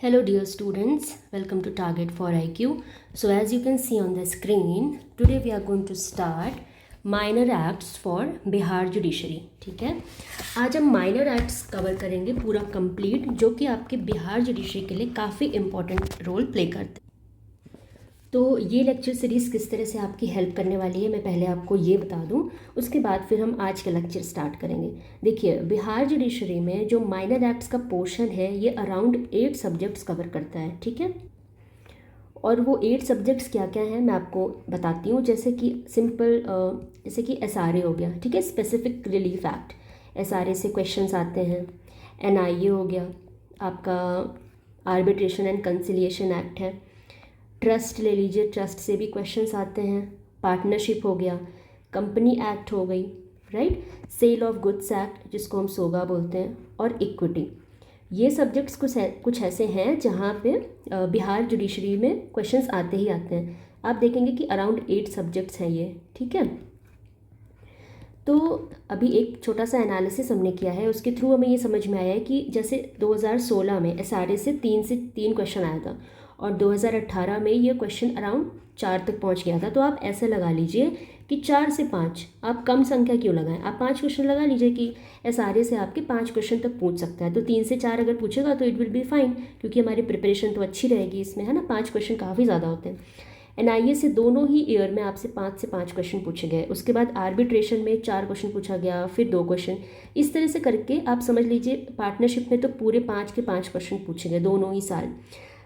Hello dear students, welcome to Target for IQ. So as you can see on the screen, today we are going to start minor acts for Bihar judiciary. ठीक है, आज हम minor acts cover करेंगे पूरा complete, जो कि आपके Bihar judiciary के लिए काफ़ी इंपॉर्टेंट रोल प्ले करते हैं. तो ये लेक्चर सीरीज़ किस तरह से आपकी हेल्प करने वाली है मैं पहले आपको ये बता दूं, उसके बाद फिर हम आज का लेक्चर स्टार्ट करेंगे. देखिए, बिहार जुडिशरी में जो माइनर एक्ट्स का पोर्शन है ये अराउंड 8 सब्जेक्ट्स कवर करता है. ठीक है, और वो 8 सब्जेक्ट्स क्या क्या हैं मैं आपको बताती हूँ. जैसे कि सिंपल जैसे कि SRA हो गया. ठीक है, स्पेसिफिक रिलीफ एक्ट, SRA से क्वेश्चंस आते हैं. NIA हो गया, आपका आर्बिट्रेशन एंड कंसिलिएशन एक्ट है. ट्रस्ट ले लीजिए, ट्रस्ट से भी क्वेश्चंस आते हैं. पार्टनरशिप हो गया, कंपनी एक्ट हो गई, right, sale of goods act जिसको हम सोगा बोलते हैं, और इक्विटी. ये सब्जेक्ट्स कुछ ऐसे हैं जहाँ पे बिहार जुडिशरी में क्वेश्चंस आते ही आते हैं. आप देखेंगे कि अराउंड 8 सब्जेक्ट्स हैं ये. ठीक है, तो अभी एक छोटा सा एनालिसिस हमने किया है, उसके थ्रू हमें ये समझ में आया है कि जैसे 2016 में SRA से 3 क्वेश्चन आया था और 2018 में ये क्वेश्चन अराउंड 4 तक पहुंच गया था. तो आप ऐसे लगा लीजिए कि 4 से 5, आप कम संख्या क्यों लगाएं, आप 5 क्वेश्चन लगा लीजिए कि SRA से आपके 5 क्वेश्चन तक पूछ सकता है. तो 3 से 4 अगर पूछेगा तो इट विल बी फाइन, क्योंकि हमारी प्रिपरेशन तो अच्छी रहेगी इसमें, है ना. 5 क्वेश्चन काफ़ी ज़्यादा होते हैं. NIA से दोनों ही ईयर में आपसे 5 से 5 क्वेश्चन पूछे गए. उसके बाद आर्बिट्रेशन में 4 क्वेश्चन पूछा गया, फिर 2 क्वेश्चन. इस तरह से करके आप समझ लीजिए पार्टनरशिप में तो पूरे 5 के 5 क्वेश्चन पूछे गए दोनों ही साल.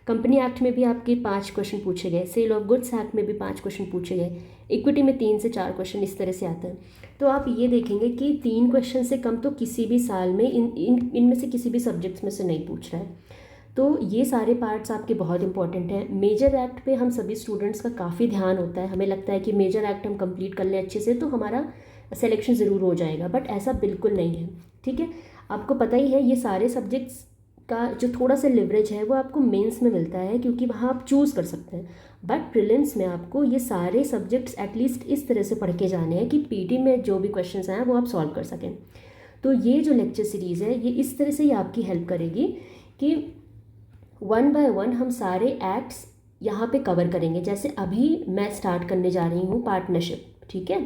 कंपनी एक्ट में भी आपके 5 क्वेश्चन पूछे गए. सेल ऑफ गुड्स एक्ट में भी 5 क्वेश्चन पूछे गए. इक्विटी में 3 से 4 क्वेश्चन इस तरह से आता है. तो आप ये देखेंगे कि 3 क्वेश्चन से कम तो किसी भी साल में इनमें से किसी भी सब्जेक्ट्स में से नहीं पूछ रहा है. तो ये सारे पार्ट्स आपके बहुत इंपॉर्टेंट हैं. मेजर एक्ट पे हम सभी स्टूडेंट्स का काफ़ी ध्यान होता है. हमें लगता है कि मेजर एक्ट हम कंप्लीट कर लें अच्छे से तो हमारा सिलेक्शन ज़रूर हो जाएगा, बट ऐसा बिल्कुल नहीं है. ठीक है, आपको पता ही है ये सारे सब्जेक्ट्स का जो थोड़ा सा लिवरेज है वो आपको मेंस में मिलता है, क्योंकि वहाँ आप चूज़ कर सकते हैं. बट प्रीलिम्स में आपको ये सारे सब्जेक्ट्स एटलीस्ट इस तरह से पढ़ के जाने हैं कि PT में जो भी क्वेश्चंस आए वो आप सॉल्व कर सकें. तो ये जो लेक्चर सीरीज़ है ये इस तरह से ही आपकी हेल्प करेगी कि 1 बाय 1 हम सारे एक्ट्स यहाँ पे कवर करेंगे. जैसे अभी मैं स्टार्ट करने जा रही हूँ पार्टनरशिप. ठीक है,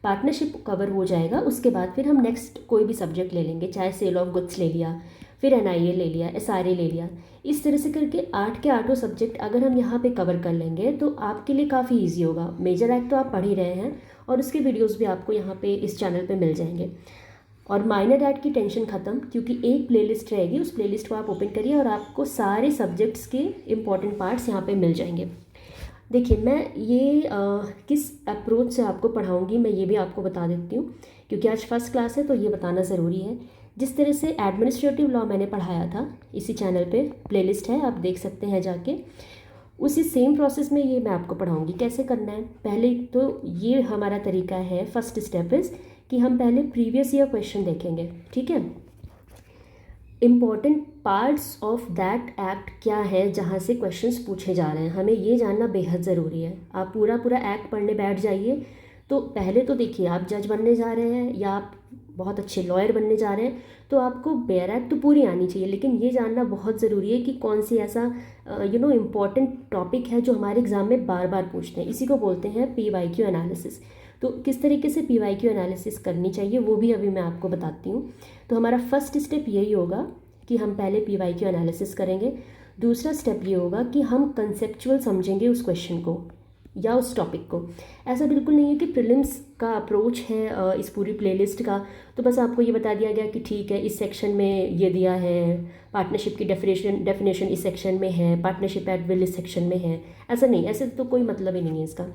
पार्टनरशिप कवर हो जाएगा, उसके बाद फिर हम नेक्स्ट कोई भी सब्जेक्ट ले लेंगे, चाहे सेल ऑफ गुड्स ले लिया, फिर NIA ले लिया, SRA ले लिया. इस तरह से करके 8 के 8 सब्जेक्ट अगर हम यहाँ पे कवर कर लेंगे तो आपके लिए काफ़ी इजी होगा. मेजर एक्ट तो आप पढ़ ही रहे हैं और उसके वीडियोस भी आपको यहाँ पे इस चैनल पे मिल जाएंगे. और माइनर एक्ट की टेंशन ख़त्म, क्योंकि एक प्लेलिस्ट रहेगी, उस प्लेलिस्ट को आप ओपन करिए और आपको सारे सब्जेक्ट्स के इंपॉर्टेंट पार्ट्स यहाँ पे मिल जाएंगे. देखिए, मैं ये किस अप्रोच से आपको पढ़ाऊँगी मैं ये भी आपको बता देती हूँ, क्योंकि आज फर्स्ट क्लास है तो ये बताना ज़रूरी है. जिस तरह से एडमिनिस्ट्रेटिव लॉ मैंने पढ़ाया था, इसी चैनल पे प्लेलिस्ट है, आप देख सकते हैं जाके, उसी सेम प्रोसेस में ये मैं आपको पढ़ाऊँगी. कैसे करना है, पहले तो ये हमारा तरीका है, फर्स्ट स्टेप इज़ कि हम पहले प्रीवियस ईयर क्वेश्चन देखेंगे. ठीक है, important parts of that act क्या है जहाँ से क्वेश्चंस पूछे जा रहे हैं, हमें ये जानना बेहद ज़रूरी है. आप पूरा एक्ट पढ़ने बैठ जाइए तो पहले तो देखिए, आप जज बनने जा रहे हैं या आप बहुत अच्छे लॉयर बनने जा रहे हैं तो आपको बेयर एक्ट तो पूरी आनी चाहिए, लेकिन ये जानना बहुत ज़रूरी है कि कौन सी ऐसा इम्पॉर्टेंट टॉपिक है जो हमारे एग्ज़ाम में बार बार पूछते हैं. इसी को बोलते हैं PYQ एनालिसिस. तो किस तरीके से PYQ एनालिसिस करनी चाहिए वो भी अभी मैं आपको बताती हूँ. तो हमारा फर्स्ट स्टेप यही होगा कि हम पहले PYQ एनालिसिस करेंगे. दूसरा स्टेप ये होगा कि हम कंसेप्चुअल समझेंगे उस क्वेश्चन को या उस टॉपिक को. ऐसा बिल्कुल नहीं है कि प्रीलिम्स का अप्रोच है इस पूरी प्लेलिस्ट का, तो बस आपको ये बता दिया गया कि ठीक है इस सेक्शन में ये दिया है, पार्टनरशिप की डेफिनेशन इस सेक्शन में है, पार्टनरशिप एट विल इस सेक्शन में है. ऐसा नहीं, ऐसे तो कोई मतलब ही नहीं है इसका.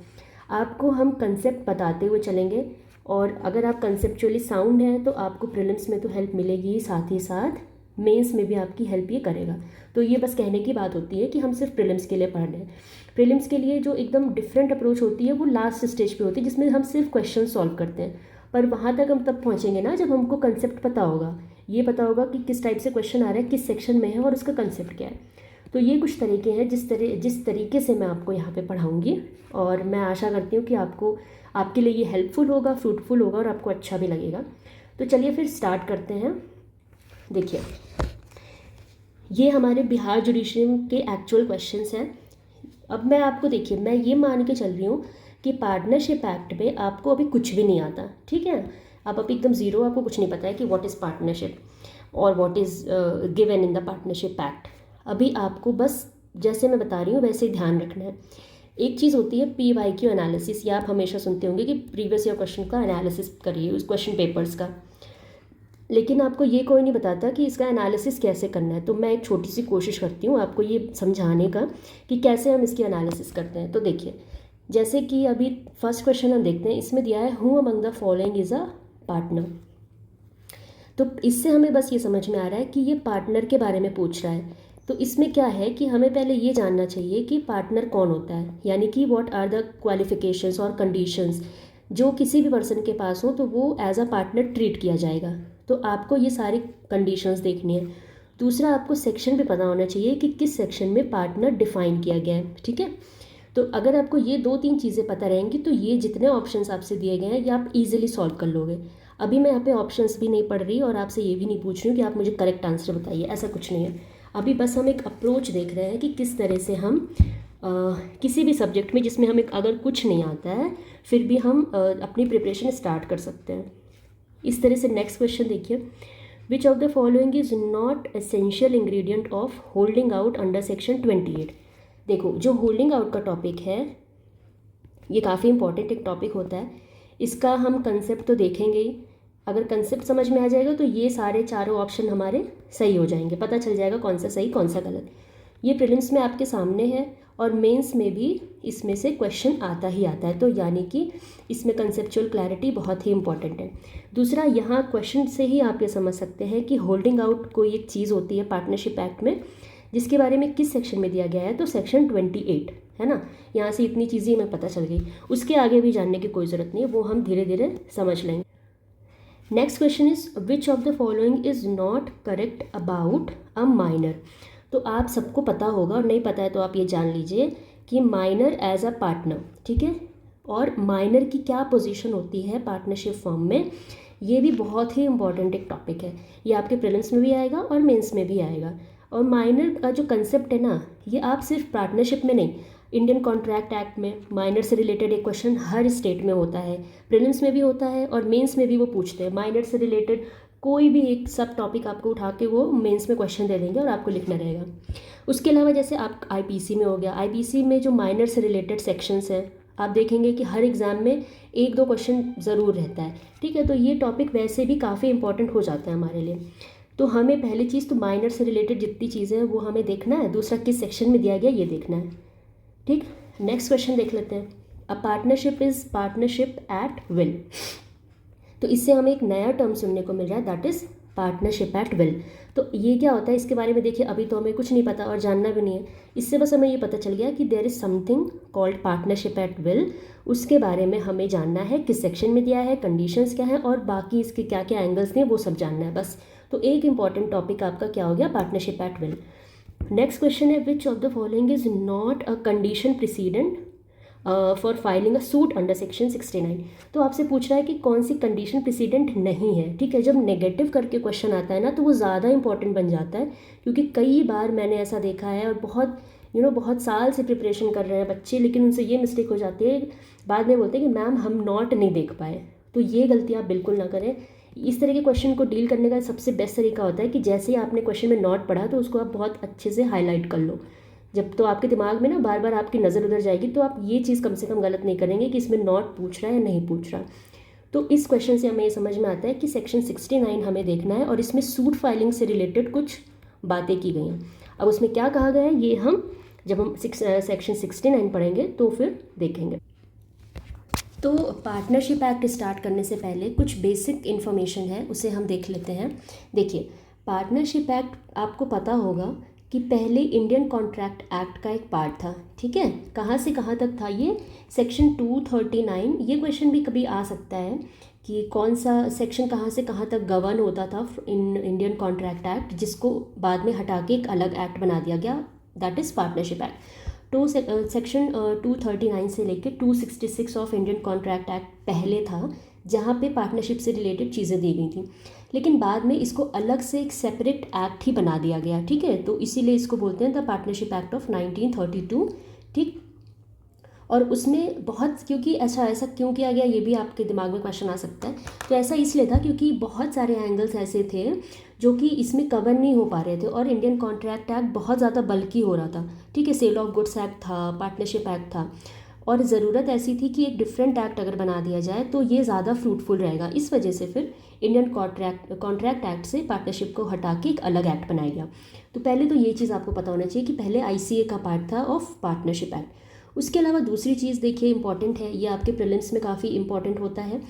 आपको हम कंसेप्ट बताते हुए चलेंगे, और अगर आप कंसेप्चुअली साउंड हैं तो आपको प्रीलिम्स में तो हेल्प मिलेगी ही, साथ ही साथ मेंस में भी आपकी हेल्प ये करेगा. तो ये बस कहने की बात होती है कि हम सिर्फ प्रीलिम्स के लिए पढ़ रहे हैं. प्रीलिम्स के लिए जो एकदम डिफरेंट अप्रोच होती है वो लास्ट स्टेज पे होती है, जिसमें हम सिर्फ क्वेश्चन सॉल्व करते हैं. पर वहाँ तक हम तब पहुँचेंगे ना जब हमको कंसेप्ट पता होगा, ये पता होगा कि किस टाइप से क्वेश्चन आ रहा है, किस सेक्शन में है और उसका कंसेप्ट क्या है. तो ये कुछ तरीके हैं जिस तरीके से मैं आपको यहाँ पे पढ़ाऊँगी, और मैं आशा करती हूँ कि आपके लिए ये हेल्पफुल होगा, फ्रूटफुल होगा और आपको अच्छा भी लगेगा. तो चलिए फिर स्टार्ट करते हैं. देखिए, ये हमारे बिहार जुडिशरी के एक्चुअल क्वेश्चंस हैं। अब मैं आपको देखिए, मैं ये मान के चल रही हूँ कि पार्टनरशिप एक्ट में आपको अभी कुछ भी नहीं आता, ठीक है। आप अभी एकदम ज़ीरो, आपको कुछ नहीं पता है कि व्हाट इज़ पार्टनरशिप और what is given in the partnership act. अभी आपको बस जैसे मैं बता रही हूँ वैसे ही ध्यान रखना है। एक चीज़ होती है PYQ एनालिसिस, ये आप हमेशा सुनते होंगे कि प्रीवियस ईयर क्वेश्चन का एनालिसिस करिए, उस क्वेश्चन पेपर्स का, लेकिन आपको ये कोई नहीं बताता कि इसका एनालिसिस कैसे करना है। तो मैं एक छोटी सी कोशिश करती हूँ आपको ये समझाने का कि कैसे हम इसकी एनालिसिस करते हैं। तो देखिए, जैसे कि अभी फर्स्ट क्वेश्चन हम देखते हैं, इसमें दिया है who among the following is a partner. तो इससे हमें बस ये समझ में आ रहा है कि ये पार्टनर के बारे में पूछ रहा है। तो इसमें क्या है कि हमें पहले ये जानना चाहिए कि पार्टनर कौन होता है, यानी कि व्हाट आर द क्वालिफिकेशंस और कंडीशंस जो किसी भी पर्सन के पास हो तो वो एज अ पार्टनर ट्रीट किया जाएगा। तो आपको ये सारी कंडीशंस देखनी है। दूसरा, आपको सेक्शन भी पता होना चाहिए कि किस सेक्शन में पार्टनर डिफाइन किया गया है, ठीक है। तो अगर आपको ये 2-3 चीज़ें पता रहेंगी तो ये जितने ऑप्शंस आपसे दिए गए हैं ये आप इजीली सॉल्व कर लोगे। अभी मैं यहाँ पे ऑप्शंस भी नहीं पढ़ रही और आपसे ये भी नहीं पूछ रही हूँ कि आप मुझे करेक्ट आंसर बताइए, ऐसा कुछ नहीं है। अभी बस हम एक अप्रोच देख रहे हैं कि किस तरह से हम किसी भी सब्जेक्ट में जिसमें हमें अगर कुछ नहीं आता है फिर भी हम अपनी प्रिपरेशन स्टार्ट कर सकते हैं। इस तरह से नेक्स्ट क्वेश्चन देखिए, विच of the following is not essential ingredient of holding out under section 28। देखो, जो होल्डिंग आउट का टॉपिक है ये काफ़ी इंपॉर्टेंट एक टॉपिक होता है। इसका हम कंसेप्ट तो देखेंगे ही, अगर कंसेप्ट समझ में आ जाएगा तो ये सारे चारों ऑप्शन हमारे सही हो जाएंगे, पता चल जाएगा कौन सा सही कौन सा गलत। ये प्रीलिम्स में आपके सामने है और मेंस में भी इसमें से क्वेश्चन आता ही आता है, तो यानी कि इसमें कंसेप्चुअल क्लैरिटी बहुत ही इंपॉर्टेंट है। दूसरा, यहाँ क्वेश्चन से ही आप ये समझ सकते हैं कि होल्डिंग आउट कोई एक चीज़ होती है पार्टनरशिप एक्ट में जिसके बारे में किस सेक्शन में दिया गया है, तो सेक्शन 28 है ना। यहाँ से इतनी चीज़ें हमें पता चल गई, उसके आगे भी जानने की कोई ज़रूरत नहीं है, वो हम धीरे धीरे समझ लेंगे। Next question is which of the following is not correct about a minor. तो आप सबको पता होगा, और नहीं पता है तो आप ये जान लीजिए कि माइनर एज अ पार्टनर, ठीक है, और माइनर की क्या पोजीशन होती है पार्टनरशिप फॉर्म में, ये भी बहुत ही इंपॉर्टेंट एक टॉपिक है। ये आपके प्रीलिम्स में भी आएगा और मेंस में भी आएगा। और माइनर का जो कंसेप्ट है ना, ये आप सिर्फ पार्टनरशिप में नहीं, इंडियन कॉन्ट्रैक्ट एक्ट में माइनर से रिलेटेड एक क्वेश्चन हर स्टेट में होता है, प्रीलिम्स में भी होता है और मेंस में भी वो पूछते हैं। माइनर से रिलेटेड कोई भी एक सब टॉपिक आपको उठा के वो मेंस में क्वेश्चन दे देंगे और आपको लिखना रहेगा। उसके अलावा जैसे आप IPC में हो गया, IPC में जो माइनर से रिलेटेड सेक्शंस हैं आप देखेंगे कि हर एग्ज़ाम में 1-2 क्वेश्चन ज़रूर रहता है, ठीक है। तो ये टॉपिक वैसे भी काफ़ी इंपॉर्टेंट हो जाता है हमारे लिए। तो हमें पहली चीज़ तो माइनर से रिलेटेड जितनी चीज़ें हैं वो हमें देखना है, दूसरा किस सेक्शन में दिया गया ये देखना है, ठीक। नेक्स्ट क्वेश्चन देख लेते हैं, a partnership is partnership at will. तो इससे हमें एक नया टर्म सुनने को मिल रहा है, that is partnership at will. तो ये क्या होता है इसके बारे में देखिए, अभी तो हमें कुछ नहीं पता और जानना भी नहीं है, इससे बस हमें ये पता चल गया कि there is something called partnership at will. उसके बारे में हमें जानना है किस सेक्शन में दिया है, कंडीशंस क्या है और बाकी इसके क्या क्या एंगल्स हैं वो सब जानना है बस। तो एक इंपॉर्टेंट टॉपिक आपका क्या हो गया, partnership at will. Next question है which of the following is not a condition precedent for filing a suit under section 69। तो आपसे पूछ रहा है कि कौन सी कंडीशन प्रिसीडेंट नहीं है, ठीक है। जब नेगेटिव करके क्वेश्चन आता है ना तो वो ज़्यादा इंपॉर्टेंट बन जाता है, क्योंकि कई बार मैंने ऐसा देखा है और बहुत बहुत साल से प्रिपरेशन कर रहे हैं बच्चे, लेकिन उनसे ये मिस्टेक हो जाती है, बाद में बोलते हैं कि मैम हम नॉट नहीं देख पाए। तो ये गलती आप बिल्कुल ना करें। इस तरह के क्वेश्चन को डील करने का सबसे बेस्ट तरीका होता है कि जैसे ही आपने क्वेश्चन में नॉट पढ़ा तो उसको आप बहुत अच्छे से हाईलाइट कर लो। जब तो आपके दिमाग में ना बार बार आपकी नज़र उधर जाएगी तो आप ये चीज़ कम से कम गलत नहीं करेंगे कि इसमें नॉट पूछ रहा है या नहीं पूछ रहा। तो इस क्वेश्चन से हमें ये समझ में आता है कि सेक्शन 69 हमें देखना है और इसमें सूट फाइलिंग से रिलेटेड कुछ बातें की गई हैं। अब उसमें क्या कहा गया है ये हम जब हम सेक्शन 69 पढ़ेंगे तो फिर देखेंगे। तो पार्टनरशिप एक्ट स्टार्ट करने से पहले कुछ बेसिक इन्फॉर्मेशन है उसे हम देख लेते हैं। देखिए, पार्टनरशिप एक्ट आपको पता होगा कि पहले इंडियन कॉन्ट्रैक्ट एक्ट का एक पार्ट था, ठीक है। कहाँ से कहाँ तक था ये, सेक्शन 239। ये क्वेश्चन भी कभी आ सकता है कि कौन सा सेक्शन कहाँ से कहाँ तक गवर्न होता था इन इंडियन कॉन्ट्रैक्ट एक्ट, जिसको बाद में हटा के एक अलग एक्ट बना दिया गया, दैट इज़ पार्टनरशिप एक्ट। तो सेक्शन 239 से लेकर 266 ऑफ इंडियन कॉन्ट्रैक्ट एक्ट पहले था, जहाँ पे पार्टनरशिप से रिलेटेड चीज़ें दी गई थी। लेकिन बाद में इसको अलग से एक सेपरेट एक्ट ही बना दिया गया, ठीक है। तो इसीलिए इसको बोलते हैं द पार्टनरशिप एक्ट ऑफ 1932, ठीक। और उसमें बहुत, क्योंकि ऐसा क्यों किया गया ये भी आपके दिमाग में क्वेश्चन आ सकता है। तो ऐसा इसलिए था क्योंकि बहुत सारे एंगल्स ऐसे थे जो कि इसमें कवर नहीं हो पा रहे थे, और इंडियन कॉन्ट्रैक्ट एक्ट बहुत ज़्यादा बल्कि हो रहा था, ठीक है। सेल ऑफ गुड्स एक्ट था, पार्टनरशिप एक्ट था, और ज़रूरत ऐसी थी कि एक डिफरेंट एक्ट अगर बना दिया जाए तो ये ज़्यादा फ्रूटफुल रहेगा। इस वजह से फिर इंडियन कॉन्ट्रैक्ट एक्ट से पार्टनरशिप को हटा के एक अलग एक्ट बनाया गया। तो पहले तो ये चीज़ आपको पता होना चाहिए कि पहले ICA का पार्ट था ऑफ पार्टनरशिप एक्ट। उसके अलावा दूसरी चीज़ देखिए इंपॉर्टेंट है, ये आपके प्रीलिम्स में काफ़ी इंपॉर्टेंट होता है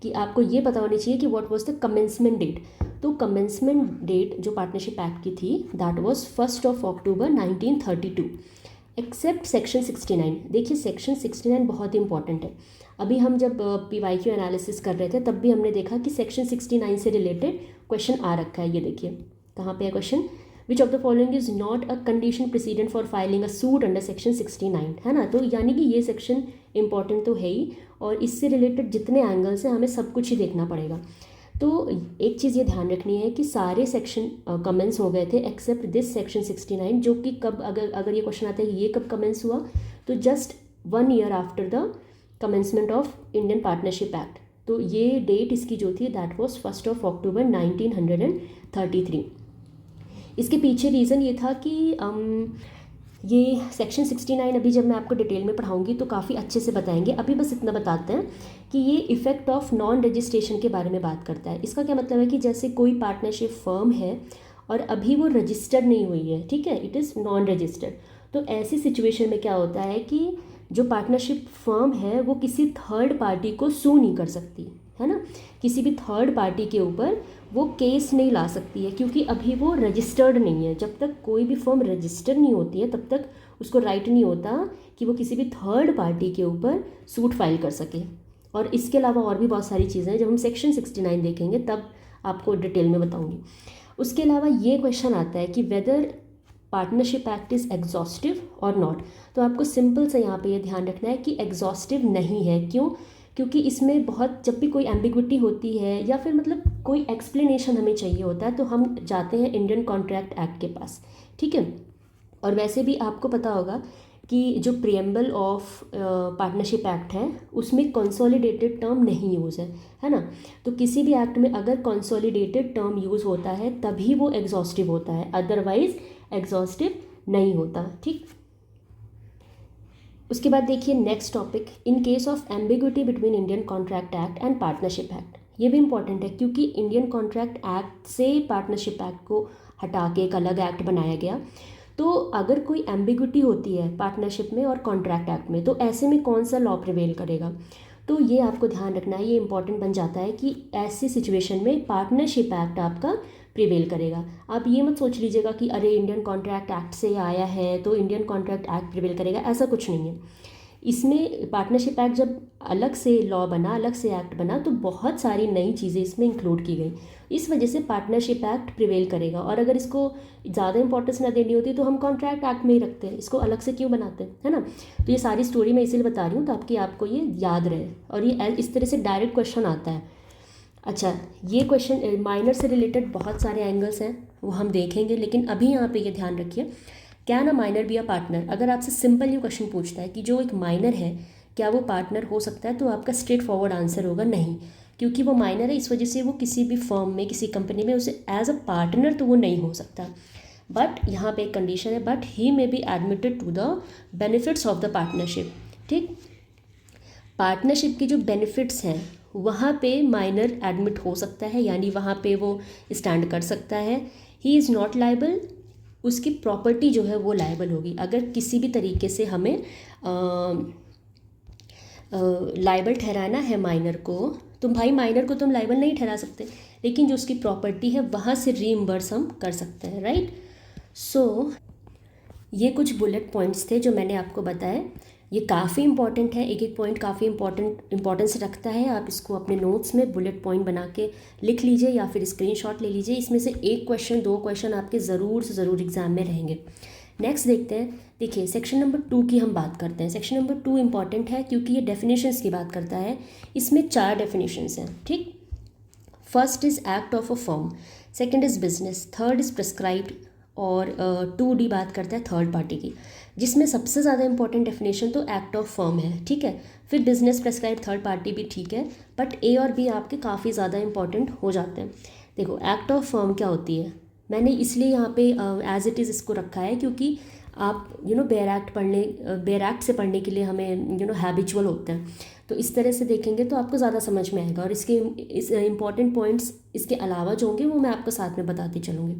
कि आपको ये पता होनी चाहिए कि what was the commencement date. तो कमेंसमेंट डेट जो पार्टनरशिप एक्ट की थी that was 1 October 1932, except section 69। देखिए सेक्शन 69 बहुत इंपॉर्टेंट है। अभी हम जब PYQ एनालिसिस कर रहे थे तब भी हमने देखा कि सेक्शन 69 से रिलेटेड क्वेश्चन आ रखा है। ये देखिए कहाँ पे है question, which of the following is not a condition president for filing a suit under section 69, है ना। तो यानी कि ये सेक्शन इंपॉर्टेंट तो है ही, और इससे रिलेटेड जितने एंगल्स हैं हमें सब कुछ ही देखना पड़ेगा। तो एक चीज़ ये ध्यान रखनी है कि सारे सेक्शन कमेंस हो गए थे एक्सेप्ट दिस सेक्शन 69, जो कि कब, अगर ये क्वेश्चन आता है ये कब कमेंस हुआ, तो just 1 year after the commencement of Indian partnership act. तो ये डेट इसकी जो थी दैट वाज 1 अक्टूबर 1933। इसके पीछे रीज़न ये था कि ये सेक्शन 69 अभी जब मैं आपको डिटेल में पढ़ाऊंगी तो काफ़ी अच्छे से बताएंगे। अभी बस इतना बताते हैं कि ये इफ़ेक्ट ऑफ नॉन रजिस्ट्रेशन के बारे में बात करता है। इसका क्या मतलब है कि जैसे कोई पार्टनरशिप फर्म है और अभी वो रजिस्टर्ड नहीं हुई है, ठीक है, इट इज़ नॉन रजिस्टर्ड। तो ऐसी सिचुएशन में क्या होता है कि जो पार्टनरशिप फर्म है वो किसी थर्ड पार्टी को सू नहीं कर सकती, है ना। किसी भी थर्ड पार्टी के ऊपर वो केस नहीं ला सकती है क्योंकि अभी वो रजिस्टर्ड नहीं है। जब तक कोई भी फर्म रजिस्टर्ड नहीं होती है तब तक उसको राइट नहीं होता कि वो किसी भी थर्ड पार्टी के ऊपर सूट फाइल कर सके। और इसके अलावा और भी बहुत सारी चीज़ें हैं, जब हम सेक्शन 69 देखेंगे तब आपको डिटेल में बताऊंगी। उसके अलावा ये क्वेश्चन आता है कि whether partnership act is exhaustive और नॉट। तो आपको सिंपल से यहाँ पे ये ध्यान रखना है कि एग्जॉस्टिव नहीं है। क्यों? क्योंकि इसमें बहुत, जब भी कोई एम्बिग्विटी होती है या फिर मतलब कोई एक्सप्लेनेशन हमें चाहिए होता है तो हम जाते हैं इंडियन कॉन्ट्रैक्ट एक्ट के पास, ठीक है। और वैसे भी आपको पता होगा कि जो प्रियम्बल ऑफ पार्टनरशिप एक्ट है उसमें कंसोलिडेटेड टर्म नहीं यूज़ है ना। तो किसी भी एक्ट में अगर कंसोलिडेटेड टर्म यूज़ होता है तभी वो एग्जॉस्टिव होता है, अदरवाइज एग्जॉस्टिव नहीं होता, ठीक। उसके बाद देखिए next topic, in case of ambiguity between Indian contract act and partnership act. ये भी इंपॉर्टेंट है क्योंकि इंडियन कॉन्ट्रैक्ट एक्ट से पार्टनरशिप एक्ट को हटा के एक अलग एक्ट बनाया गया। तो अगर कोई एम्बिग्विटी होती है पार्टनरशिप में और कॉन्ट्रैक्ट एक्ट में तो ऐसे में कौन सा लॉ प्रिवेल करेगा, तो ये आपको ध्यान रखना है। ये इंपॉर्टेंट बन जाता है कि ऐसी सिचुएशन में पार्टनरशिप एक्ट आपका प्रिवेल करेगा। आप ये मत सोच लीजिएगा कि अरे इंडियन कॉन्ट्रैक्ट एक्ट से आया है तो इंडियन कॉन्ट्रैक्ट एक्ट प्रिवेल करेगा, ऐसा कुछ नहीं है। इसमें पार्टनरशिप एक्ट जब अलग से लॉ बना, अलग से एक्ट बना, तो बहुत सारी नई चीज़ें इसमें इंक्लूड की गई। इस वजह से पार्टनरशिप एक्ट प्रिवेल करेगा। और अगर इसको ज़्यादा इंपॉर्टेंस ना देनी होती तो हम कॉन्ट्रैक्ट एक्ट में ही रखते हैं, इसको अलग से क्यों बनाते हैं, है ना। तो ये सारी स्टोरी मैं इसीलिए बता रही हूँ ताकि आपको ये याद रहे, और ये इस तरह से डायरेक्ट क्वेश्चन आता है। अच्छा, ये क्वेश्चन माइनर से रिलेटेड बहुत सारे एंगल्स हैं वो हम देखेंगे, लेकिन अभी यहाँ पे ये ध्यान रखिए, क्या ना माइनर भी या पार्टनर। अगर आपसे सिंपल ये क्वेश्चन पूछता है कि जो एक माइनर है क्या वो पार्टनर हो सकता है, तो आपका स्ट्रेट फॉरवर्ड आंसर होगा नहीं, क्योंकि वो माइनर है, इस वजह से वो किसी भी फर्म में, किसी कंपनी में उसे एज अ पार्टनर तो वो नहीं हो सकता। बट यहाँ पे एक कंडीशन है, but he may be admitted to the benefits of the partnership, ठीक। पार्टनरशिप की जो बेनिफिट्स हैं वहाँ पे माइनर एडमिट हो सकता है, यानी वहाँ पे वो स्टैंड कर सकता है। ही इज़ नॉट लाइबल, उसकी प्रॉपर्टी जो है वो लाइबल होगी। अगर किसी भी तरीके से हमें लाइबल ठहराना है माइनर को, तो भाई माइनर को तुम लाइबल नहीं ठहरा सकते, लेकिन जो उसकी प्रॉपर्टी है वहाँ से रीइंबर्स हम कर सकते हैं, राइट। सो ये कुछ बुलेट पॉइंट्स थे जो मैंने आपको बताए। ये काफ़ी इंपॉर्टेंट है, एक एक पॉइंट काफ़ी इंपॉर्टेंस रखता है। आप इसको अपने नोट्स में बुलेट पॉइंट बना के लिख लीजिए या फिर स्क्रीनशॉट ले लीजिए। इसमें से एक क्वेश्चन, 2 क्वेश्चन आपके ज़रूर से ज़रूर एग्जाम में रहेंगे। नेक्स्ट देखते हैं, देखिए सेक्शन नंबर 2 की हम बात करते हैं। सेक्शन नंबर 2 इंपॉर्टेंट है क्योंकि ये डेफिनेशंस की बात करता है। इसमें 4 डेफिनेशंस हैं, ठीक। First is act of a firm, second is business, third is prescribed, और 2D बात करता है थर्ड पार्टी की, जिसमें सबसे ज़्यादा इंपॉर्टेंट डेफिनेशन तो एक्ट ऑफ फर्म है, ठीक है। फिर बिजनेस, प्रिस्क्राइब, थर्ड पार्टी भी ठीक है, बट ए और बी आपके काफ़ी ज़्यादा इंपॉर्टेंट हो जाते हैं। देखो एक्ट ऑफ फर्म क्या होती है, मैंने इसलिए यहाँ पे एज इट इज़ इसको रखा है क्योंकि आप बेयर एक्ट से पढ़ने के लिए हमें हैबिचुअल होता है, तो इस तरह से देखेंगे तो आपको ज़्यादा समझ में आएगा, और इसके इंपॉर्टेंट पॉइंट्स इसके अलावा जो होंगे वो मैं आपको साथ में बताती चलूँगी।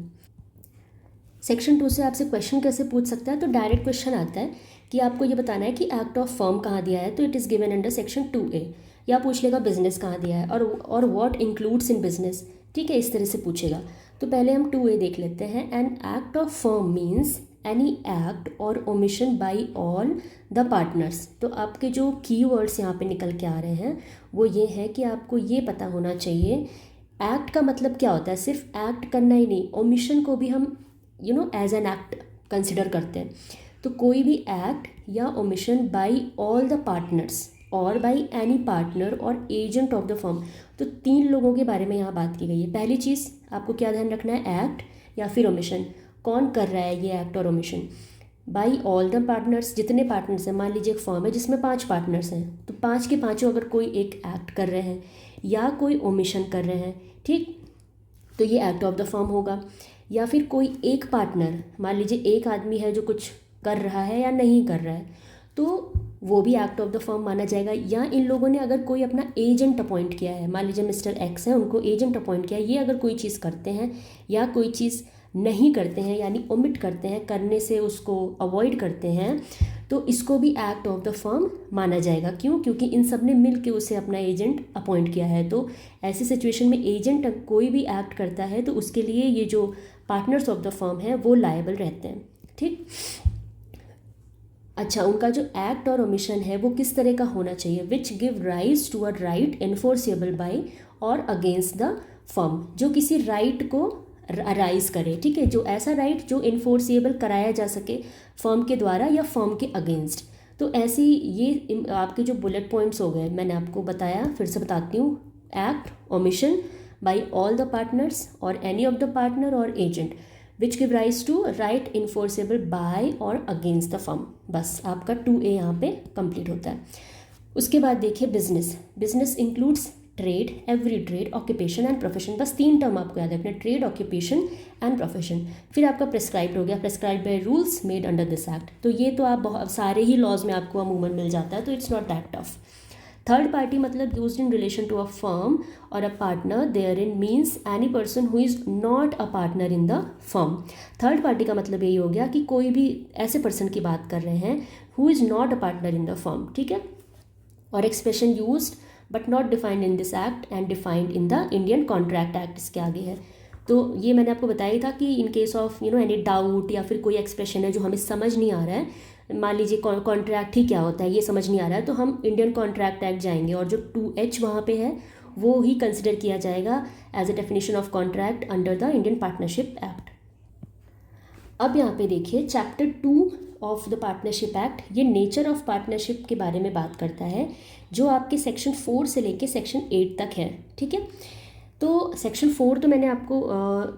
सेक्शन 2 से आपसे क्वेश्चन कैसे पूछ सकता है, तो डायरेक्ट क्वेश्चन आता है कि आपको ये बताना है कि एक्ट ऑफ फर्म कहाँ दिया है, तो it is given under section 2A, या पूछ लेगा बिजनेस कहाँ दिया है और व्हाट इंक्लूड्स इन बिजनेस, ठीक है, इस तरह से पूछेगा। तो पहले हम 2A देख लेते हैं। An act of firm means any act और omission by all the partners. तो आपके जो की वर्ड्स यहाँ पे निकल के आ रहे हैं वो ये है कि आपको ये पता होना चाहिए एक्ट का मतलब क्या होता है। सिर्फ एक्ट करना ही नहीं, ओमिशन को भी हम एज एन एक्ट कंसिडर करते हैं। तो कोई भी एक्ट या omission by all the partners और बाई एनी पार्टनर और एजेंट ऑफ द फर्म, तो 3 लोगों के बारे में यहाँ बात की गई है। पहली चीज़ आपको क्या ध्यान रखना है, एक्ट या फिर ओमिशन, कौन कर रहा है ये एक्ट और omission. By all the partners, जितने पार्टनर्स हैं, मान लीजिए एक फर्म है जिसमें 5 पार्टनर्स हैं, तो 5 के पाँचों अगर कोई एक एक्ट कर रहे हैं या कोई ओमिशन कर रहे हैं, ठीक, तो ये एक्ट ऑफ द फर्म होगा। या फिर कोई एक पार्टनर, मान लीजिए एक आदमी है जो कुछ कर रहा है या नहीं कर रहा है, तो वो भी एक्ट ऑफ द फर्म माना जाएगा। या इन लोगों ने अगर कोई अपना एजेंट अपॉइंट किया है, मान लीजिए मिस्टर एक्स है, उनको एजेंट अपॉइंट किया है, ये अगर कोई चीज़ करते हैं या कोई चीज़ नहीं करते हैं, यानी ओमिट करते हैं, करने से उसको अवॉइड करते हैं, तो इसको भी एक्ट ऑफ द फर्म माना जाएगा। क्यों? क्योंकि इन सब ने मिल के उसे अपना एजेंट अपॉइंट किया है। तो ऐसी सिचुएशन में एजेंट कोई भी एक्ट करता है तो उसके लिए ये जो पार्टनर्स ऑफ द फर्म है वो लायबल रहते हैं, ठीक। अच्छा, उनका जो एक्ट और ओमिशन है वो किस तरह का होना चाहिए, which give rise to a right enforceable by और अगेंस्ट द फर्म, जो किसी राइट को अराइज करे, ठीक है, जो ऐसा राइट जो इन्फोर्सेबल कराया जा सके फर्म के द्वारा या फर्म के अगेंस्ट। तो ऐसी ये आपके जो बुलेट पॉइंट्स हो गए, मैंने आपको बताया, फिर से बताती हूँ। Act, omission by all the partners और एनी ऑफ द पार्टनर और agent which give rise to right enforceable by और अगेंस्ट द फर्म। बस आपका 2A यहाँ पे कंप्लीट होता है। उसके बाद देखिए business. Business includes trade, every trade, occupation and profession. बस 3 टर्म आपको याद रखना, ट्रेड, ऑक्यूपेशन एंड प्रोफेशन। फिर आपका प्रेस्क्राइब्ड हो गया, prescribed by rules made under this act. तो ये तो आप बहुत सारे ही लॉज में आपको अमूमन मिल जाता है, तो it's not that tough. Third party मतलब used in relation to a firm और a partner, therein means any person who is not a partner in the firm. Third party का मतलब यही हो गया कि कोई भी ऐसे पर्सन की बात कर रहे हैं who is not a partner in the firm, ठीक है। और expression used but not defined in this act and defined in the Indian contract act, इसके आगे है। तो ये मैंने आपको बताया था कि in case of any doubt या फिर कोई एक्सप्रेशन है जो हमें समझ नहीं आ रहा है, मान लीजिए कॉन्ट्रैक्ट ही क्या होता है ये समझ नहीं आ रहा है, तो हम इंडियन कॉन्ट्रैक्ट एक्ट जाएंगे और जो 2H वहाँ पे है वो ही कंसिडर किया जाएगा as a definition of contract under the Indian partnership act. अब यहाँ पे देखिए chapter 2 of the partnership act, ये नेचर ऑफ पार्टनरशिप के बारे में बात करता है, जो आपके सेक्शन 4 से लेके सेक्शन 8 तक है, ठीक है। तो सेक्शन 4 तो मैंने आपको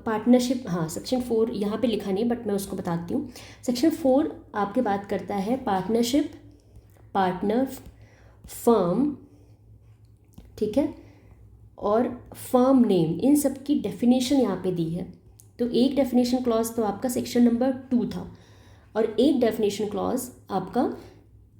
पार्टनरशिप, हाँ सेक्शन 4 यहाँ पे लिखा नहीं बट मैं उसको बताती हूँ। सेक्शन 4 आपके बात करता है पार्टनरशिप, पार्टनर, फर्म, ठीक है, और फर्म नेम, इन सब की डेफिनेशन यहाँ पे दी है। तो एक डेफिनेशन क्लॉज तो आपका सेक्शन नंबर 2 था और एक डेफिनेशन क्लॉज आपका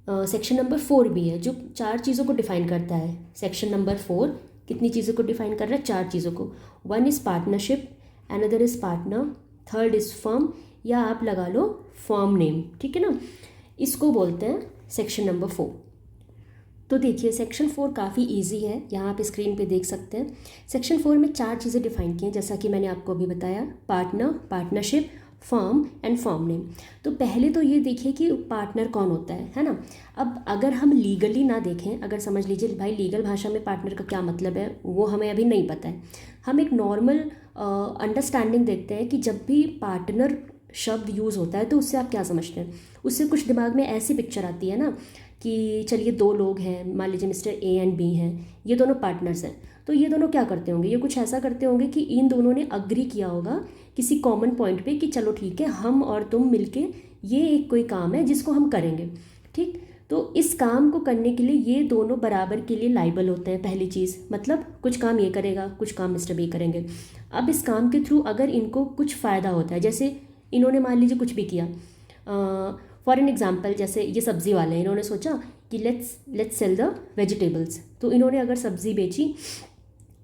सेक्शन नंबर 4 भी है, जो 4 चीज़ों को डिफाइन करता है। सेक्शन नंबर 4 कितनी चीज़ों को डिफाइन कर रहा है, 4 चीज़ों को। 1 is partnership, another is partner, third is firm, या आप लगा लो फर्म नेम, ठीक है ना। इसको बोलते हैं सेक्शन नंबर 4। तो देखिए सेक्शन 4 काफ़ी इजी है, यहाँ आप स्क्रीन पे देख सकते हैं। सेक्शन 4 में 4 चीज़ें डिफाइन की हैं, जैसा कि मैंने आपको अभी बताया, partner, partnership, firm and firm name. तो पहले तो ये देखिए कि पार्टनर कौन होता है ना। अब अगर हम लीगली ना देखें, अगर समझ लीजिए भाई लीगल भाषा में पार्टनर का क्या मतलब है वो हमें अभी नहीं पता है, हम एक नॉर्मल अंडरस्टैंडिंग देखते हैं कि जब भी पार्टनर शब्द यूज़ होता है तो उससे आप क्या समझते हैं। उससे कुछ दिमाग में ऐसी पिक्चर आती है ना कि चलिए 2 लोग हैं, मान लीजिए मिस्टर A एंड B हैं, ये दोनों पार्टनर्स हैं, तो ये दोनों क्या करते होंगे, ये कुछ ऐसा करते होंगे कि इन दोनों ने अग्री किया होगा किसी कॉमन पॉइंट पे कि चलो ठीक है, हम और तुम मिलके ये एक कोई काम है जिसको हम करेंगे, ठीक। तो इस काम को करने के लिए ये दोनों बराबर के लिए लाइबल होते हैं। पहली चीज़ मतलब कुछ काम ये करेगा, कुछ काम मिस्टर बी करेंगे। अब इस काम के थ्रू अगर इनको कुछ फ़ायदा होता है, जैसे इन्होंने मान लीजिए कुछ भी किया, फॉर एन एग्जाम्पल जैसे ये सब्ज़ी वाले हैं, इन्होंने सोचा कि लेट्स सेल द वेजिटेबल्स। तो इन्होंने अगर सब्ज़ी बेची,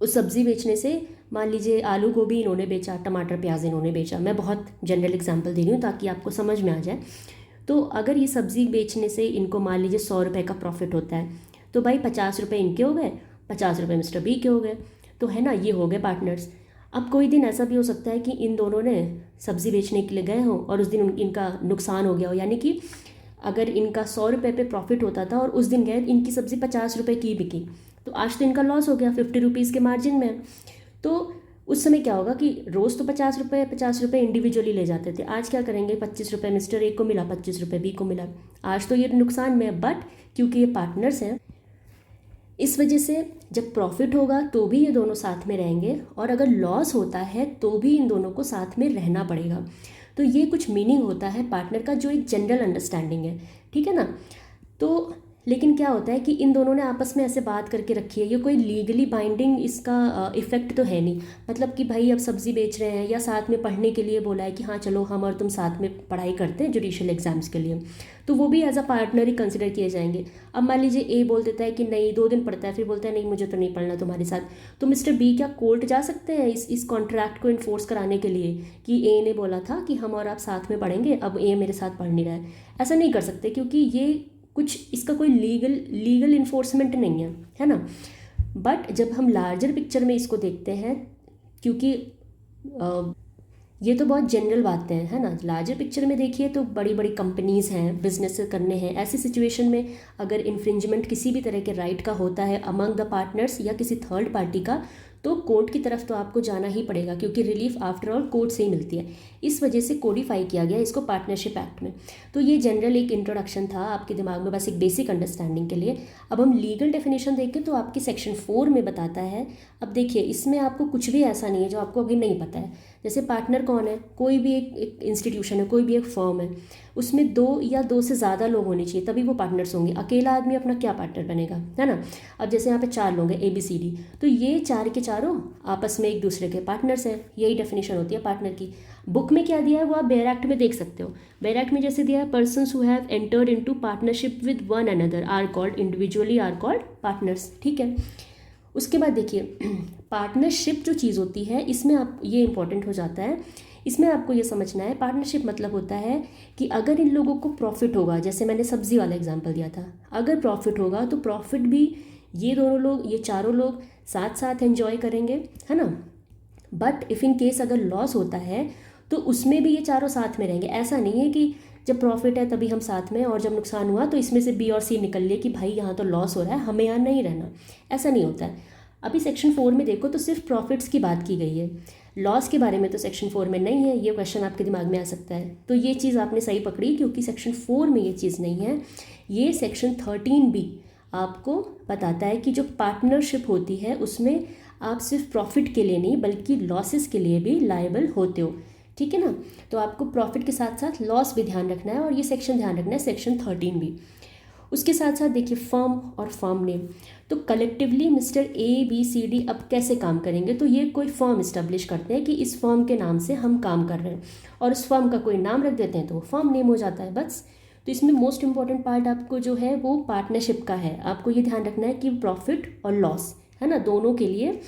उस सब्ज़ी बेचने से मान लीजिए आलू गोभी इन्होंने बेचा, टमाटर प्याज इन्होंने बेचा, मैं बहुत जनरल एग्जांपल दे रही हूँ ताकि आपको समझ में आ जाए। तो अगर ये सब्ज़ी बेचने से इनको मान लीजिए 100 रुपये का प्रॉफिट होता है, तो भाई 50 रुपये इनके हो गए, 50 रुपये मिस्टर बी के हो गए, तो है ना, ये हो गए पार्टनर्स। अब कोई दिन ऐसा भी हो सकता है कि इन दोनों ने सब्ज़ी बेचने के लिए गए हों और उस दिन इनका नुकसान हो गया हो, यानी कि अगर इनका 100 रुपये पे प्रॉफिट होता था और उस दिन गए इनकी सब्ज़ी 50 रुपये की बिकी, तो आज तो इनका लॉस हो गया, 50 रुपीज़ के मार्जिन में। तो उस समय क्या होगा कि रोज़ तो 50 रुपये इंडिविजुअली ले जाते थे, आज क्या करेंगे, 25 रुपये मिस्टर ए को मिला, 25 रुपये बी को मिला, आज तो ये नुकसान में है। बट क्योंकि ये पार्टनर्स हैं, इस वजह से जब प्रॉफिट होगा तो भी ये दोनों साथ में रहेंगे, और अगर लॉस होता है तो भी इन दोनों को साथ में रहना पड़ेगा। तो ये कुछ मीनिंग होता है पार्टनर का, जो एक जनरल अंडरस्टैंडिंग है, ठीक है ना। तो लेकिन क्या होता है कि इन दोनों ने आपस में ऐसे बात करके रखी है, ये कोई लीगली बाइंडिंग इसका इफ़ेक्ट तो है नहीं, मतलब कि भाई अब सब्ज़ी बेच रहे हैं या साथ में पढ़ने के लिए बोला है कि हाँ चलो हम और तुम साथ में पढ़ाई करते हैं जुडिशियल एग्जाम्स के लिए, तो वो भी एज अ पार्टनर ही कंसिडर किए जाएंगे। अब मान लीजिए ए बोल देता है कि नहीं, 2 दिन पढ़ता है, फिर बोलता है नहीं मुझे तो नहीं पढ़ना तुम्हारे साथ, तो मिस्टर बी क्या कोर्ट जा सकते हैं इस कॉन्ट्रैक्ट को इन्फोर्स कराने के लिए कि ए ने बोला था कि हम और आप साथ में पढ़ेंगे, अब ए मेरे साथ पढ़ नहीं रहा है? ऐसा नहीं कर सकते, क्योंकि ये कुछ इसका कोई लीगल इन्फोर्समेंट नहीं है ना। बट जब हम लार्जर पिक्चर में इसको देखते हैं, क्योंकि ये तो बहुत जनरल बातें हैं, है ना, लार्जर पिक्चर में देखिए तो बड़ी बड़ी कंपनीज़ हैं, बिजनेस करने हैं, ऐसी सिचुएशन में अगर इन्फ्रिंजमेंट किसी भी तरह के राइट का होता है अमंग द पार्टनर्स या किसी थर्ड पार्टी का, तो कोर्ट की तरफ तो आपको जाना ही पड़ेगा, क्योंकि रिलीफ आफ्टर ऑल कोर्ट से ही मिलती है। इस वजह से कोडिफाई किया गया इसको पार्टनरशिप एक्ट में। तो ये जनरल एक इंट्रोडक्शन था आपके दिमाग में, बस एक बेसिक अंडरस्टैंडिंग के लिए। अब हम लीगल डेफिनेशन देखें तो आपकी सेक्शन 4 में बताता है। अब देखिए इसमें आपको कुछ भी ऐसा नहीं है जो आपको अभी नहीं पता है। जैसे पार्टनर कौन है, कोई भी एक इंस्टीट्यूशन है, कोई भी एक फर्म है, उसमें 2 या 2 से ज़्यादा लोग होने चाहिए तभी वो पार्टनर्स होंगे। अकेला आदमी अपना क्या पार्टनर बनेगा, है ना। अब जैसे यहाँ पे 4 लोग हैं ABCD, तो ये 4 के चारों आपस में एक दूसरे के पार्टनर्स हैं, यही डेफिनेशन होती है पार्टनर की। बुक में क्या दिया है वो आप बेयर एक्ट में देख सकते हो। बेयर एक्ट में जैसे दिया है, persons who have entered into partnership with one another are called individually are called partners, ठीक है। उसके बाद देखिए पार्टनरशिप जो चीज़ होती है, इसमें आप ये इंपॉर्टेंट हो जाता है, इसमें आपको ये समझना है पार्टनरशिप मतलब होता है कि अगर इन लोगों को प्रॉफिट होगा, जैसे मैंने सब्जी वाला एग्जांपल दिया था, अगर प्रॉफिट होगा तो प्रॉफिट भी ये दोनों लोग, ये चारों लोग साथ साथ एंजॉय करेंगे, है ना। बट इफ़ इन केस अगर लॉस होता है तो उसमें भी ये चारों साथ में रहेंगे। ऐसा नहीं है कि जब प्रॉफिट है तभी हम साथ में, और जब नुकसान हुआ तो इसमें से B और C निकल लिए कि भाई यहाँ तो लॉस हो रहा है, हमें यहाँ नहीं रहना, ऐसा नहीं होता है। अभी सेक्शन 4 में देखो तो सिर्फ प्रॉफिट्स की बात की गई है, लॉस के बारे में तो सेक्शन 4 में नहीं है। ये क्वेश्चन आपके दिमाग में आ सकता है, तो ये चीज़ आपने सही पकड़ी, क्योंकि सेक्शन 4 में ये चीज़ नहीं है। ये सेक्शन 13B आपको बताता है कि जो पार्टनरशिप होती है उसमें आप सिर्फ प्रॉफिट के लिए नहीं बल्कि लॉसेस के लिए भी लायबल होते हो, ठीक है ना। तो आपको प्रॉफिट के साथ साथ लॉस भी ध्यान रखना है, और ये सेक्शन ध्यान रखना है, सेक्शन 13B। उसके साथ साथ देखिए फर्म और फर्म नेम, तो कलेक्टिवली मिस्टर ABCD अब कैसे काम करेंगे, तो ये कोई फर्म इस्टेब्लिश करते हैं कि इस फर्म के नाम से हम काम कर रहे हैं, और उस फर्म का कोई नाम रख देते हैं तो वो फर्म नेम हो जाता है, बस। तो इसमें मोस्ट इंपॉर्टेंट पार्ट आपको जो है वो पार्टनरशिप का है। आपको ये ध्यान रखना है कि प्रॉफिट और लॉस, है ना, दोनों के लिए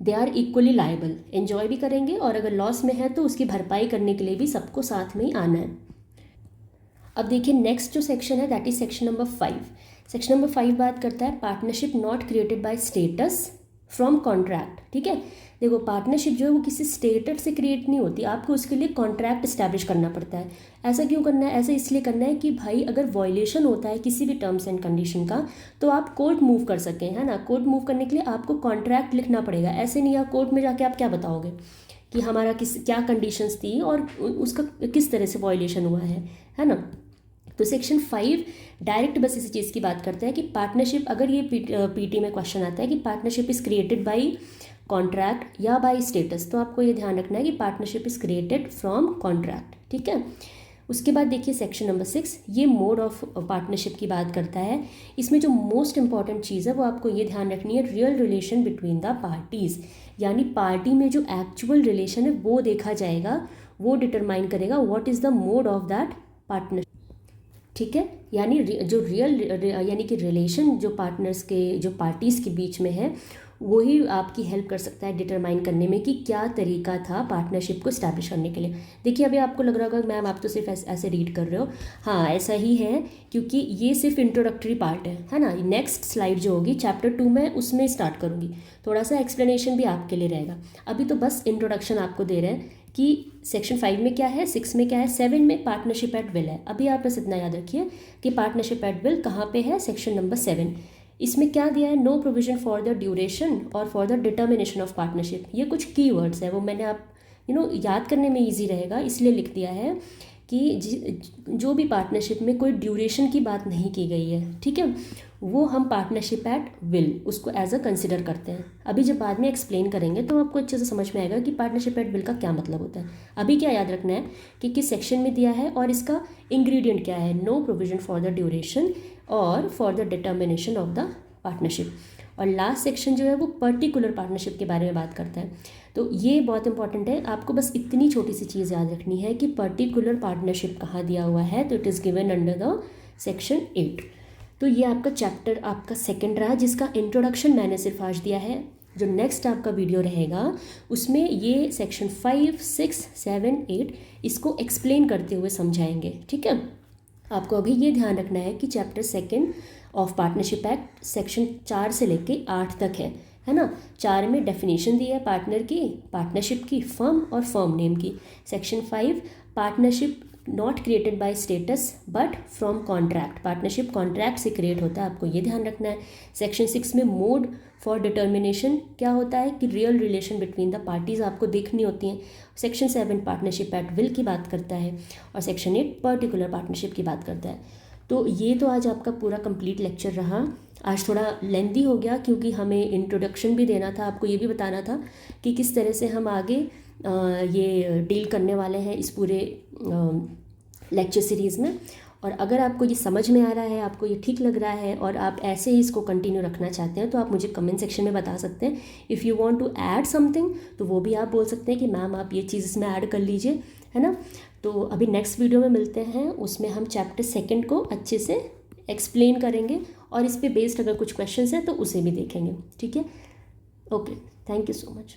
they are equally liable, enjoy भी करेंगे, और अगर लॉस में है तो उसकी भरपाई करने के लिए भी सबको साथ में ही आना है। अब देखिए नेक्स्ट जो सेक्शन है that is section number 5। Section number 5 बात करता है partnership not created by status from contract, ठीक है। देखो पार्टनरशिप जो है वो किसी स्टेटस से क्रिएट नहीं होती, आपको उसके लिए कॉन्ट्रैक्ट इस्टेब्लिश करना पड़ता है। ऐसा क्यों करना है, ऐसा इसलिए करना है कि भाई अगर वॉयलेशन होता है किसी भी टर्म्स एंड कंडीशन का तो आप कोर्ट मूव कर सकें, है ना। कोर्ट मूव करने के लिए आपको कॉन्ट्रैक्ट लिखना पड़ेगा, ऐसे नहीं आप कोर्ट में जाके आप क्या बताओगे कि हमारा क्या कंडीशंस थी और उसका किस तरह से वॉयलेशन हुआ है ना। तो सेक्शन 5 डायरेक्ट बस इसी चीज़ की बात करता है कि पार्टनरशिप, अगर ये पीटी में क्वेश्चन आता है कि partnership is created by contract या बाई स्टेटस, तो आपको ये ध्यान रखना है कि partnership is created from contract, ठीक है। उसके बाद देखिए सेक्शन नंबर 6, ये मोड ऑफ पार्टनरशिप की बात करता है। इसमें जो मोस्ट इंपॉर्टेंट चीज़ है वो आपको ये ध्यान रखनी है, real relation between the parties, यानी पार्टी में जो एक्चुअल रिलेशन है वो देखा जाएगा, वो डिटरमाइन करेगा what is the mode of that partnership, ठीक है। यानी जो यानी कि रिलेशन जो पार्टनर्स के, जो पार्टीज़ के बीच में है, वही आपकी हेल्प कर सकता है डिटरमाइन करने में कि क्या तरीका था पार्टनरशिप को स्टैब्लिश करने के लिए। देखिए अभी आपको लग रहा होगा मैम आप तो सिर्फ ऐसे रीड कर रहे हो, हाँ ऐसा ही है, क्योंकि ये सिर्फ इंट्रोडक्टरी पार्ट है ना। नेक्स्ट स्लाइड जो होगी चैप्टर 2 में, उसमें स्टार्ट करूँगी, थोड़ा सा एक्सप्लेनेशन भी आपके लिए रहेगा। अभी तो बस इंट्रोडक्शन आपको दे रहे हैं कि सेक्शन 5 में क्या है, 6 में क्या है, 7 में पार्टनरशिप एट विल है। अभी आप बस इतना याद रखिए कि पार्टनरशिप एट विल कहाँ पे है, सेक्शन नंबर 7। इसमें क्या दिया है, no provision for the duration और for the determination of partnership. ये कुछ की वर्ड्स है, वो मैंने आप याद करने में ईजी रहेगा इसलिए लिख दिया है कि जो भी पार्टनरशिप में कोई ड्यूरेशन की बात नहीं की गई है, ठीक है, वो हम पार्टनरशिप एट विल उसको एज अ कंसिडर करते हैं। अभी जब बाद में एक्सप्लेन करेंगे तो आपको अच्छे से समझ में आएगा कि पार्टनरशिप एट विल का क्या मतलब होता है। अभी क्या याद रखना है कि किस सेक्शन में दिया है और इसका इंग्रेडिएंट क्या है, no provision for the duration और for the determination of the partnership. और लास्ट सेक्शन जो है वो पर्टिकुलर पार्टनरशिप के बारे में बात करता है। तो ये बहुत इंपॉर्टेंट है, आपको बस इतनी छोटी सी चीज़ याद रखनी है कि पर्टिकुलर पार्टनरशिप कहाँ दिया हुआ है, तो it is given under the section 8। तो ये आपका चैप्टर आपका सेकंड रहा, जिसका इंट्रोडक्शन मैंने सिर्फ आज दिया है। जो नेक्स्ट आपका वीडियो रहेगा उसमें ये सेक्शन 5, 6, 7, 8 इसको एक्सप्लेन करते हुए समझाएंगे, ठीक है। आपको अभी ये ध्यान रखना है कि chapter second of partnership act section 4 से लेके 8 तक है ना। 4 में डेफिनेशन दी है पार्टनर की, पार्टनरशिप की, फर्म और फर्म नेम की। Section 5 partnership not created by status but from contract, partnership contract से क्रिएट होता है, आपको ये ध्यान रखना है। सेक्शन 6 में मोड फॉर डिटर्मिनेशन क्या होता है कि real relation between the parties आपको देखनी होती हैं। सेक्शन 7 पार्टनरशिप एट विल की बात करता है और सेक्शन 8 पर्टिकुलर पार्टनरशिप की बात करता है। तो ये तो आज आपका पूरा कंप्लीट लेक्चर रहा। आज थोड़ा लेंदी हो गया क्योंकि हमें इंट्रोडक्शन भी देना था, आपको ये भी बताना था कि किस तरह से हम आगे ये डील करने वाले हैं इस पूरे लेक्चर सीरीज़ में। और अगर आपको ये समझ में आ रहा है, आपको ये ठीक लग रहा है और आप ऐसे ही इसको कंटिन्यू रखना चाहते हैं, तो आप मुझे कमेंट सेक्शन में बता सकते हैं। If you want to add something तो वो भी आप बोल सकते हैं कि मैम आप ये चीज़ इसमें ऐड कर लीजिए, है ना। तो अभी नेक्स्ट वीडियो में मिलते हैं, उसमें हम चैप्टर सेकंड को अच्छे से एक्सप्लेन करेंगे और इस पे बेस्ड अगर कुछ क्वेश्चंस हैं तो उसे भी देखेंगे, ठीक है। Okay, thank you so much.